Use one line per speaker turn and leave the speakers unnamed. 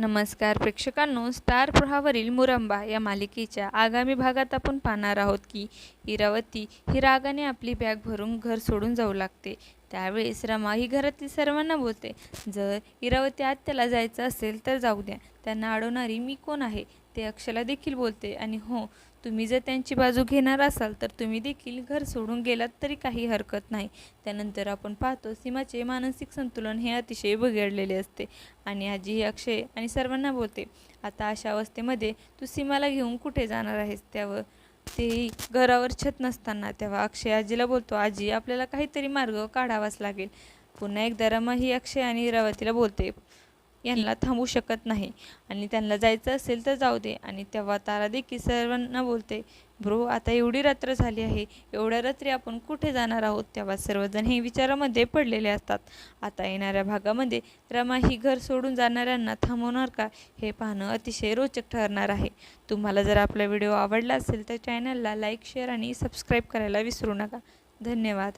नमस्कार प्रेक्षकांनो, स्टार प्रवाहावरील मुरंबा या मालिकेच्या आगामी भागात आपण पाहणार आहोत की इरावती ही रागाने आपली बॅग भरून घर सोडून जाऊ लागते. त्यावेळेस रमा ही घरातील सर्वांना बोलते, जर इरावती आत्याला जायचं असेल तर जाऊ द्या, त्यांना अडवणारी मी कोण आहे ते अक्षयला देखील बोलते. आणि हो, तुम्ही जर त्यांची बाजू घेणार असाल तर तुम्ही देखील घर सोडून गेलात तरी काही हरकत नाही. त्यानंतर आपण पाहतो सीमाचे मानसिक संतुलन हे अतिशय बिघडलेले असते आणि आजी ही अक्षय आणि सर्वांना बोलते, आता अशा अवस्थेमध्ये तू सीमाला घेऊन कुठे जाणार आहेस, त्यावर तेही घरावर छत नसताना. तेव्हा अक्षय आजीला बोलतो, आजी आपल्याला काहीतरी मार्ग काढावाच लागेल. पुन्हा एकदा रमा ही अक्षय आणि इरावतीला बोलते, यांना थांबू शकत नाही आणि त्यांना जायचं असेल तर जाऊ दे. आणि तेव्हा तारा देखील सर्वांना बोलते, ब्रो आता एवढी रात्र झाली आहे, एवढ्या रात्री आपण कुठे जाणार आहोत. तेव्हा सर्वजण हे विचारामध्ये पडलेले असतात. आता येणाऱ्या भागामध्ये रमा ही घर सोडून जाणाऱ्यांना थांबवणार का हे पाहणं अतिशय रोचक ठरणार आहे. तुम्हाला जर आपला व्हिडिओ आवडला असेल तर चॅनलला लाईक, शेअर आणि सबस्क्राईब करायला विसरू नका. धन्यवाद.